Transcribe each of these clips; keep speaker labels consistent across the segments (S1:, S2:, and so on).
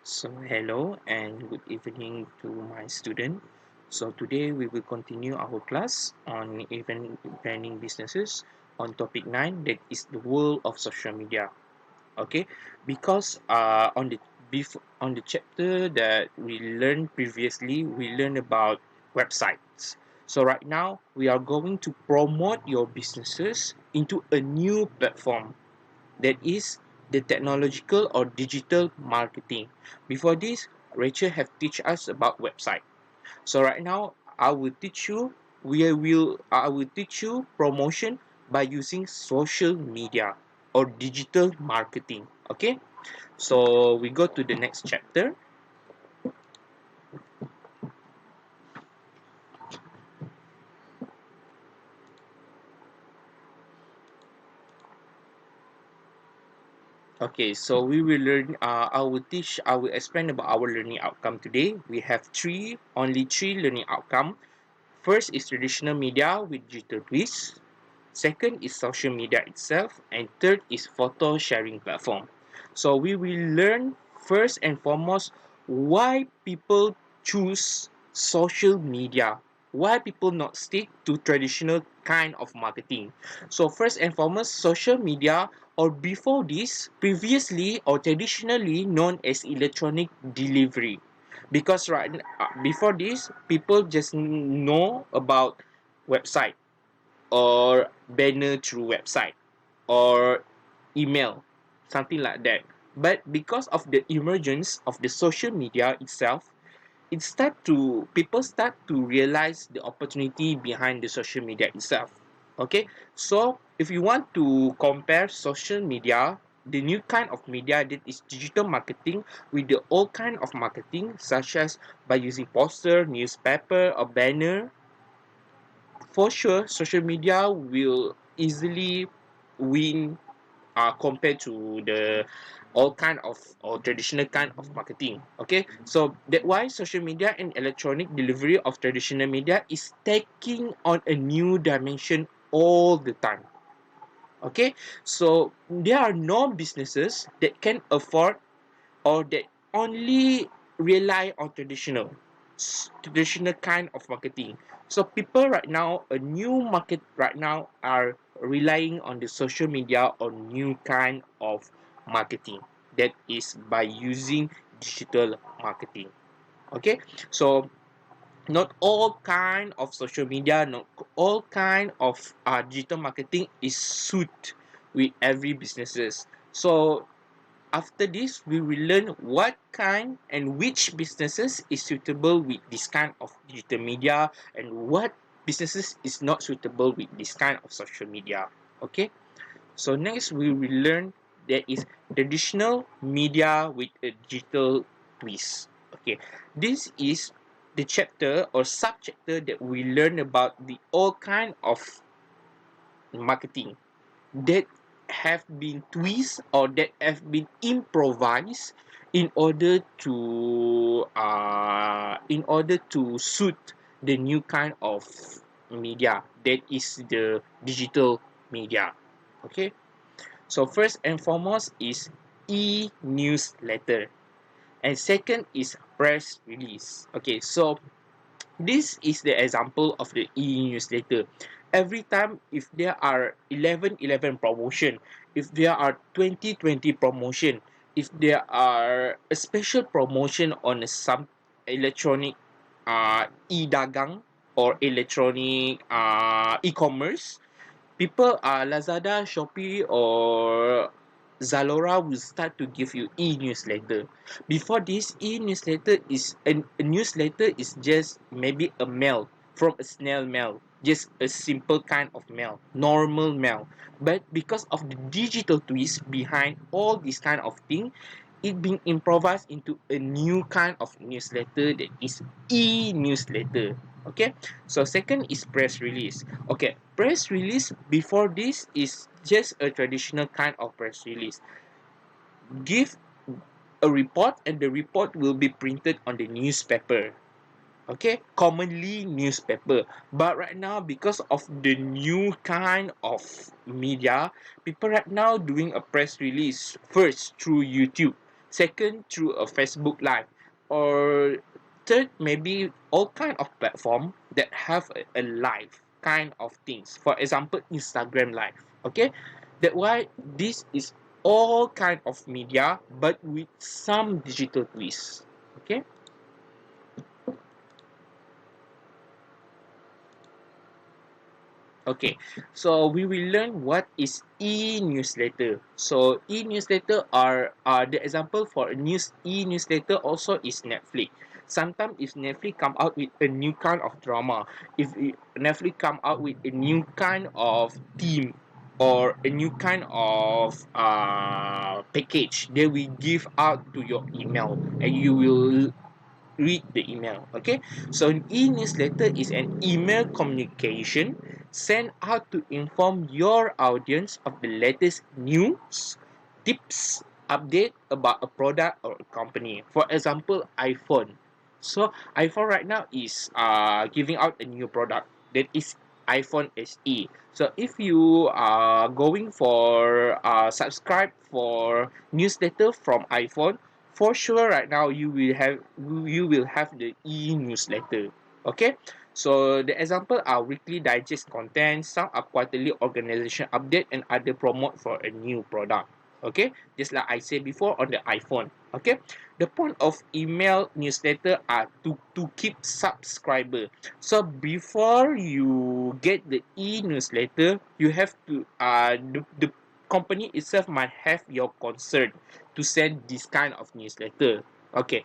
S1: So hello and good evening to my student. So today we will continue our class on event planning businesses on topic 9, that is the world of social media. Okay, because on the chapter that we learned previously, we learned about websites. So right now we are going to promote your businesses into a new platform, that is the technological or digital marketing. Before this, Rachel have teach us about website. So right now, I will teach you promotion by using social media or digital marketing. Okay, so we go to the next chapter. Okay, so we will learn. I will explain about our learning outcome today. We have only three learning outcome. First is traditional media with digital twist. Second is social media itself, and third is photo sharing platform. So we will learn first and foremost why people choose social media. Why people not stick to traditional kind of marketing. So first and foremost, social media, or before this, previously or traditionally known as electronic delivery. Because before this, people just know about website or banner through website or email, something like that. But because of the emergence of the social media itself, people start to realize the opportunity behind the social media itself. Okay, so if you want to compare social media, the new kind of media, that is digital marketing, with the old kind of marketing, such as by using poster, newspaper, or banner, for sure social media will easily win compared to the all kind of or traditional kind of marketing. Okay, so that why social media and electronic delivery of traditional media is taking on a new dimension all the time. Okay, so there are no businesses that can afford or that only rely on traditional kind of marketing. So people right now, a new market right now, are relying on the social media or new kind of marketing, that is by using digital marketing. Okay, so not all kind of social media, not all kind of digital marketing is suit with every businesses. So after this, we will learn what kind and which businesses is suitable with this kind of digital media, and what businesses is not suitable with this kind of social media. Okay, so next we will learn there is traditional media with a digital twist. Okay, this is the chapter or subchapter that we learn about the all kind of marketing that have been twists or that have been improvised in order to suit the new kind of media, that is the digital media. Okay, so first and foremost is e-newsletter, and second is press release. Okay, so this is the example of the e-newsletter. Every time, if there are 11/11 promotion, if there are 20/20 promotion, if there are a special promotion on some electronic e-dagang or electronic e-commerce, people Lazada, Shopee, or Zalora will start to give you e-newsletter. Before this, a newsletter is just maybe a mail from a snail mail, just a simple kind of mail, normal mail. But because of the digital twist behind all this kind of thing, it being improvised into a new kind of newsletter, that is e-newsletter. Okay, so second is press release. Okay, press release before this is just a traditional kind of press release. Give a report, and the report will be printed on the newspaper. Okay, commonly newspaper. But right now, because of the new kind of media, people right now doing a press release first through YouTube. Second, through a Facebook Live. Or third, maybe all kind of platform that have a live kind of things. For example, Instagram Live. Okay, that why this is all kind of media, but with some digital twist. Okay. Okay, so we will learn what is e-newsletter. So e-newsletter are the example for a news e-newsletter also is Netflix. Sometimes if Netflix come out with a new kind of drama, if Netflix come out with a new kind of theme or a new kind of package, they will give out to your email and you will read the email. Okay, so an e-newsletter is an email communication sent out to inform your audience of the latest news, tips, update about a product or a company. For example, iPhone. So iPhone right now is giving out a new product that is iPhone SE. So if you are going for subscribe for newsletter from iPhone, for sure right now you will have the e-newsletter. Okay, so the example are weekly digest content, some are quarterly organization update, and other promote for a new product. Okay, just like I said before on the iPhone. Okay, the point of email newsletter are to keep subscriber. So before you get the e-newsletter, you have to the company itself might have your concern to send this kind of newsletter. Okay,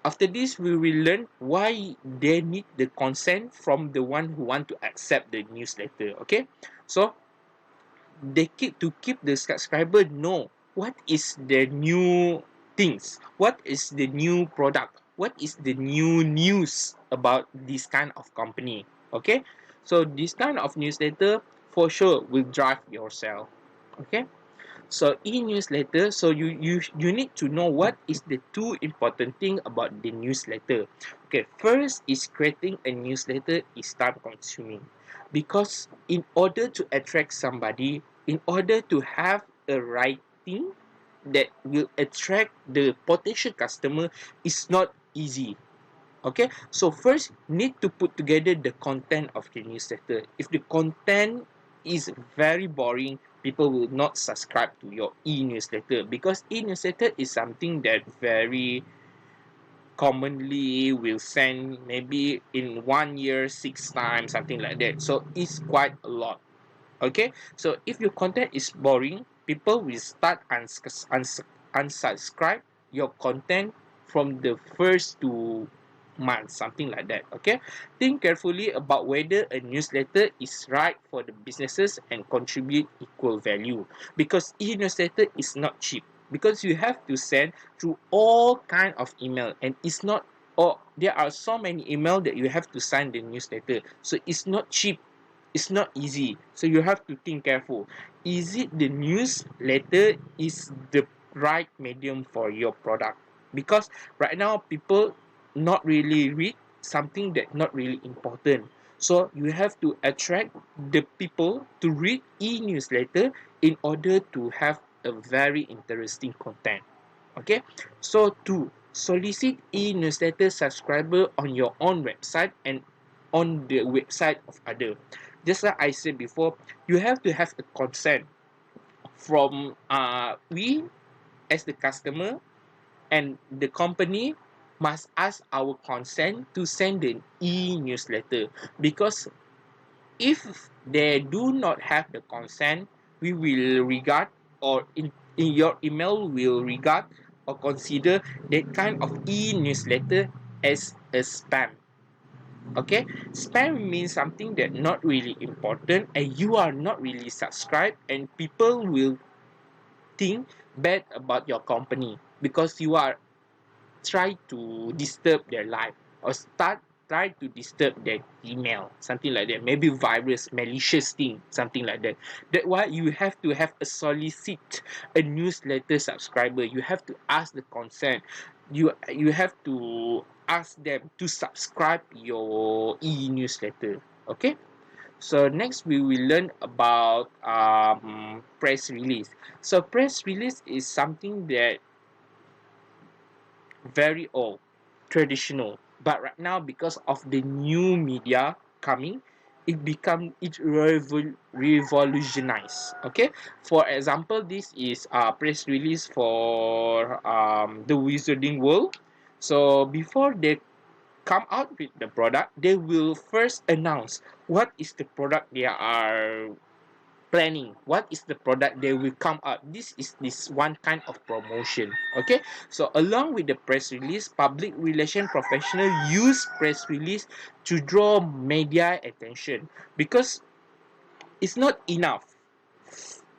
S1: after this we will learn why they need the consent from the one who want to accept the newsletter. Okay, so they keep the subscriber know what is the new things, what is the new product, what is the new news about this kind of company. Okay, so this kind of newsletter for sure will drive yourself. Okay, so e-newsletter, so you need to know what is the two important thing about the newsletter. Okay, first is creating a newsletter is time consuming, because in order to attract somebody, in order to have a writing that will attract the potential customer is not easy. Okay, so first need to put together the content of the newsletter. If the content is very boring, people will not subscribe to your e-newsletter, because e-newsletter is something that very commonly will send maybe in 1 year 6 times, something like that, so it's quite a lot. Okay, so if your content is boring, people will start unsubscribe your content from the first 2 months, something like that. Okay, think carefully about whether a newsletter is right for the businesses and contribute equal value, because e-newsletter is not cheap, because you have to send through all kind of email, and it's not, or there are so many email that you have to sign the newsletter, so it's not cheap, it's not easy, so you have to think careful. Is it the newsletter is the right medium for your product? Because right now people not really read something that not really important, so you have to attract the people to read e-newsletter in order to have a very interesting content. Okay, so to solicit e-newsletter subscriber on your own website and on the website of other, just like I said before, you have to have a consent from we as the customer, and the company must ask our consent to send an e-newsletter, because if they do not have the consent, we will regard, or in your email will regard or consider that kind of e-newsletter as a spam. Okay, spam means something that not really important and you are not really subscribed, and people will think bad about your company because you are try to disturb their life, or try to disturb their email, something like that, maybe virus malicious thing, something like that. That's why you have to have a solicit a newsletter subscriber, you have to ask the consent, you have to ask them to subscribe your e-newsletter. Okay, so next we will learn about press release. So press release is something that very old, traditional. But right now, because of the new media coming, it revolutionized. Okay, for example, this is a press release for the Wizarding World. So before they come out with the product, they will first announce what is the product they are planning, what is the product they will come out. This is this one kind of promotion. Okay, so along with the press release, public relation professional use press release to draw media attention, because it's not enough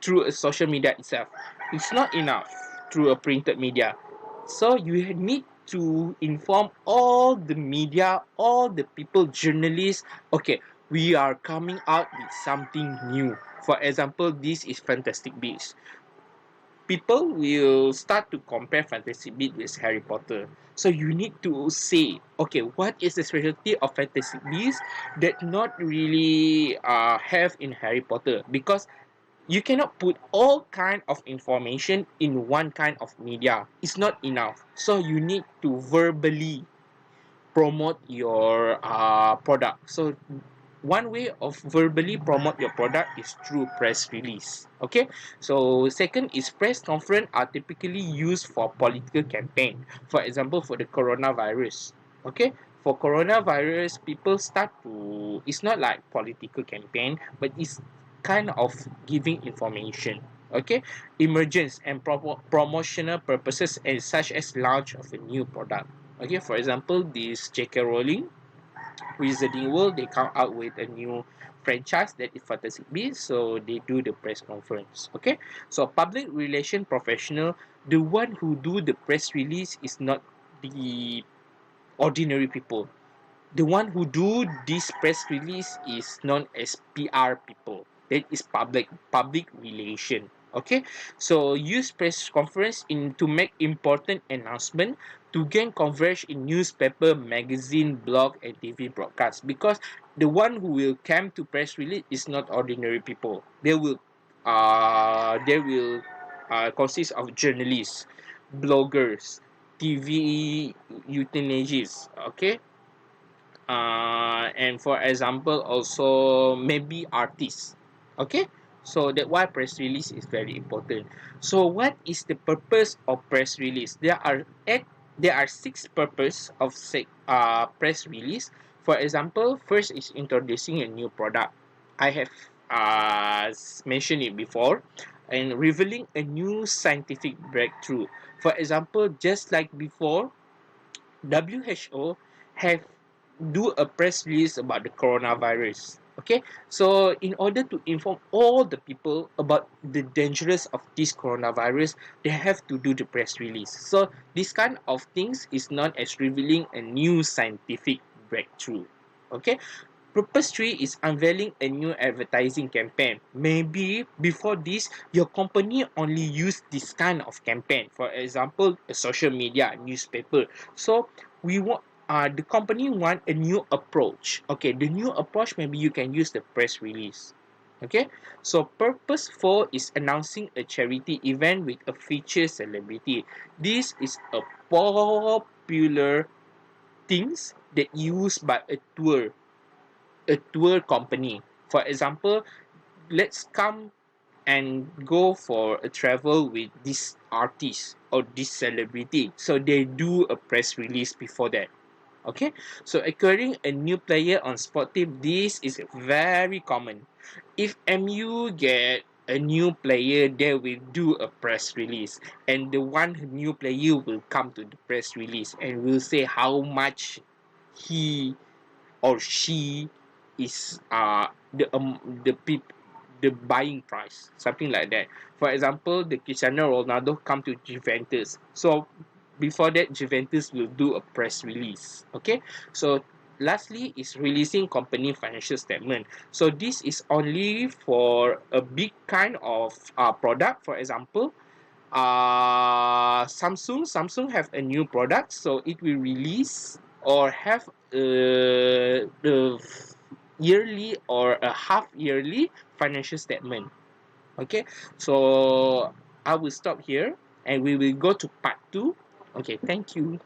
S1: through a social media itself, it's not enough through a printed media. So you need to inform all the media, all the people, journalists. Okay, we are coming out with something new. For example, this is Fantastic Beasts. People will start to compare Fantastic Beasts with Harry Potter. So you need to say, okay, what is the specialty of Fantastic Beasts that not really have in Harry Potter? Because you cannot put all kind of information in one kind of media. It's not enough. So you need to verbally promote your product. So one way of verbally promote your product is through press release. Okay, so second is press conference are typically used for political campaign. For example, for the coronavirus. Okay, for coronavirus, people start to, it's not like political campaign, but it's kind of giving information. Okay, emergence and promotional purposes, and such as launch of a new product. Okay, for example, this J.K. Rowling Wizarding World, they come out with a new franchise that is Fantastic Beasts, so they do the press conference. Okay, so public relation professional, the one who do the press release is not the ordinary people. The one who do this press release is known as PR people. That is public relation. Okay, so use press conference in to make important announcement, to gain coverage in newspaper, magazine, blog, and TV broadcast. Because the one who will come to press release is not ordinary people. They will consist of journalists, bloggers, TV euthanagists. Okay, and for example also maybe artists. Okay, so that why press release is very important. So what is the purpose of press release? There are six purpose of press release. For example, first is introducing a new product. I have mentioned it before, and revealing a new scientific breakthrough. For example, just like before, WHO have do a press release about the coronavirus. Okay, so in order to inform all the people about the dangerous of this coronavirus, they have to do the press release. So this kind of things is known as revealing a new scientific breakthrough. Okay, purpose 3 is unveiling a new advertising campaign. Maybe before this, your company only used this kind of campaign. For example, a social media, newspaper. So we want the company want a new approach. Okay, the new approach, maybe you can use the press release. Okay, so purpose 4 is announcing a charity event with a featured celebrity. This is a popular things that used by a tour company. For example, let's come and go for a travel with this artist or this celebrity. So they do a press release before that. Okay, so acquiring a new player on sport team, this is very common. If MU get a new player, they will do a press release, and the one new player will come to the press release and will say how much he or she is the buying price, something like that. For example, the Cristiano Ronaldo come to Juventus. So before that, Juventus will do a press release. Okay, so lastly is releasing company financial statement. So this is only for a big kind of product. For example, Samsung have a new product, so it will release or have the yearly or a half yearly financial statement. Okay, so I will stop here and we will go to part 2. Okay, thank you.